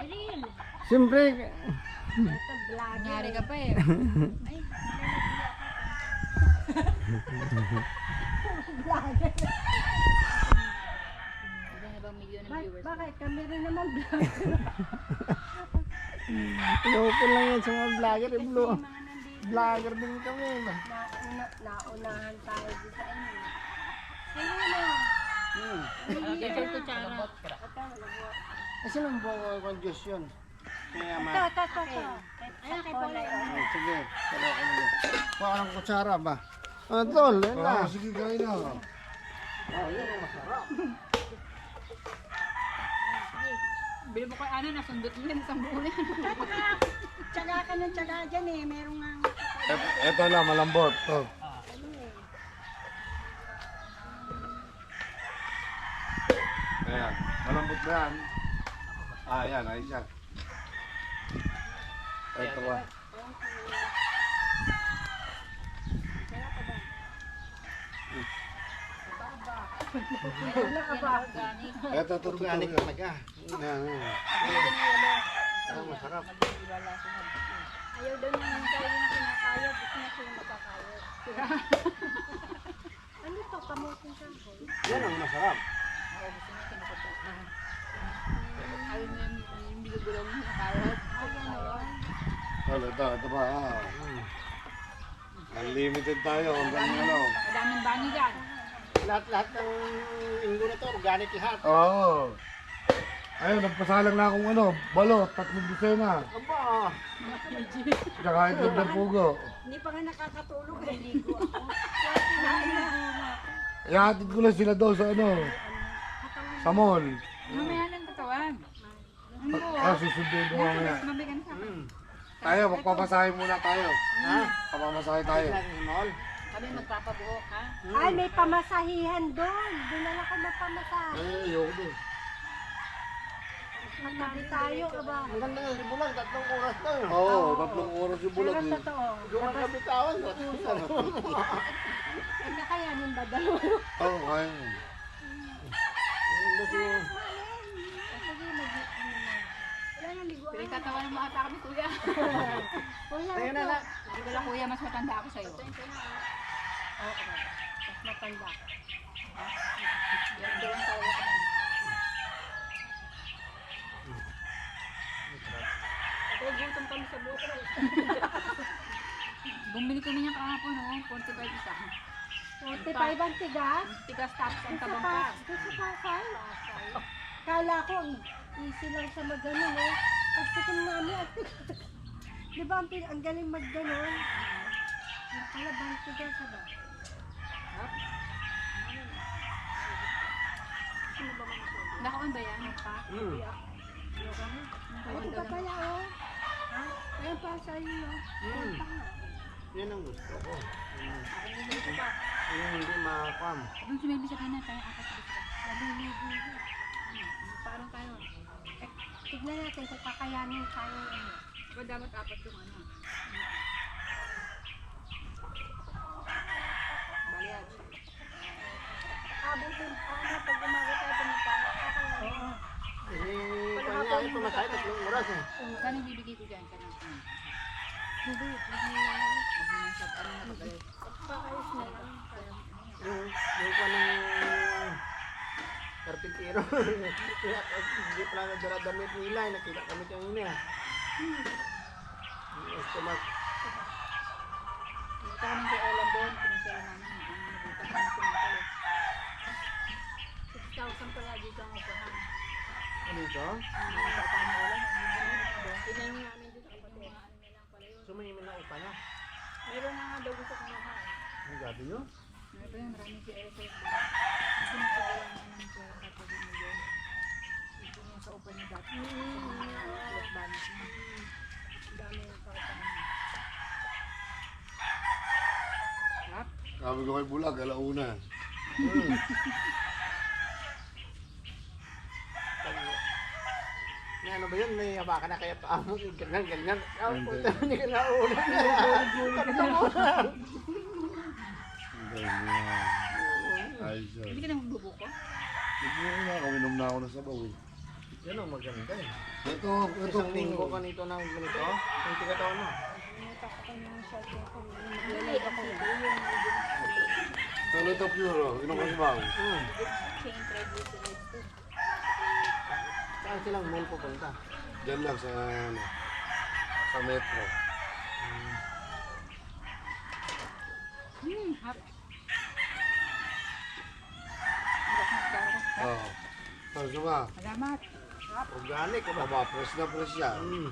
Ariel. Siyempre, Ito, vlogger. Nangyari ka pa eh. Ay, vlogger. Ilan na bang milyon ng viewers? Bakit? Kami rin naman vlogger. inopen lang yan sa mga vlogger. Kasi Blo. yung mga nandito, Vlogger din kami. naunahan tayo dito sa inyo. Ano na? Teacher Kutsara. Kasi nang buong kong Diyos yun. Kaya Ito. Ayan, kay Paula. sige, pero ano mo. Kuha ka ng kutsara ba? Ah, tol, yun na. Sige, kain na. Oh, yun ang masarap. Bili mo kay Ana, nasundot mo yan, isang buo na yan. Tsaga ka ng tsaga dyan eh. Merong nga. Eto na, malambot. To. Ayan, malambot na yan. Ah, yan, ayos yan. Eto ba? Eto, totoo Organic yan. talaga. Yan, yan. Ang masarap. Ayaw daw niya yung tayo na kinakayod. Gusto niya siya yung magkakayod. Ano to? Kamutin ka. Yan ang masarap. Ayaw niya yung bilugulong na karat. Ano, ito ba? Unlimited tayo. Hanggang ano. Madaming bani dyan. Lahat ng linggo na to, organic lahat. Oo. Ayun, nagpasalang na akong ano, balot, 3 dosena. Aba, Tsaka itlog ng pugo. Hindi pa nga nakakatulog eh. Ligo ako. Kaya kinain na. Ihatid ko lang sila daw sa ano, sa mall. Mamaya ng katawan. Susunduin ko mamaya. Mabigan ka. Tayo, magpapasahe muna tayo. ha? Papamasahe tayo. Mall. Kami magpapabuhok ha. Ay, may pamasahihan doon. Doon na lang ako magpamasahe. Ay, ayoko din. Magtabi tayo, aba. Ang ganda ng libulan, 3 oras na yun. Oo, 3 oras yung bulag Pero eh. totoo. Doon ang kabitawan. Ay, nakayanin ba dalawa? Oo, kaya yun. Sige, wala nang liguan. Piling katawan mo ata kami kuya. Kuya, Ayun na na. Hindi ko lang kuya, mas matanda ako sa'yo. Oo, mas matanda. Yan lang tayo. Ako, gutom kami sa bukas. Bumili kami niya kahapon, no? 45 isa. 45 ang tigas. Tigas tapos ang Sa tabang pa, ka. sa pasay. Kala ko, ang easy lang sa magano, no? Pagtikim namin, at di ba ang galing magganon? Ang kalabang tigas, ba? Sino ba man ito? Nakaon ba yan? Pa? Ay, ito pala, oh. Ha? Ayan pa sa iyo. Yan ang gusto ko. Yung hindi makakam. Doon sumibi sa kanan, tayo apat sa bisa. Naliligo. Parang tayo. Tignan natin kung kakayanin tayo. Diba dapat apat yung ano? Balyag. Abutin pa na pag umaga tayo pumunta. Oo. Kasi kanya ay pumasay 3 oras eh. Saan yung bibigay ko dyan? Kanang Hindi, hindi na. magmamansap. Ano na pagalit? Paayos na lang. Yung pa ng karpintero. Hindi pala nadala damit nila. Nakita kami kanina. Yung estimate. Punta kami kay Elan doon. Pinisela namin. Nagpunta kami pinakalo. 6,000 pala dito ang upahan. Ano ito? Sa upahan ng Elan. Tinanong namin dito kapatid. So may upa na. Meron na nga daw gusto kumuha. Ang gabi nyo? Ano ba yun? Maraming si Elan. Hindi nagpagawa nga ng pera sa 3 milyon. Ito niya sa upa niya dati. Plus balance niya. Ang dami yung kaupahan. Sarap. Sabi ko kay Bulag, alauna. May ano ba yun? May habakan na kaya paa mo. Ganyan. Oh, puta, hindi ka nauna. Ang galing niya. Ayos yan. Hindi ka na magbubuko? Nagbuko na, kaminom na ako ng sabaw eh. Yan ang maganda eh. Ito, Isang linggo ka nito ng ganito. Kung tigataon mo. Pumunta ko kayo ng short ako. Naglalay ako yung Ano ito puro? Inom kasi ba? chain triglycerides to. Saan silang mall pupunta? Diyan lang sa, ano, sa metro. Hap. Hirap magdaro. Oo. Tapos ba? Salamat. Organic. Aba, press na press yan.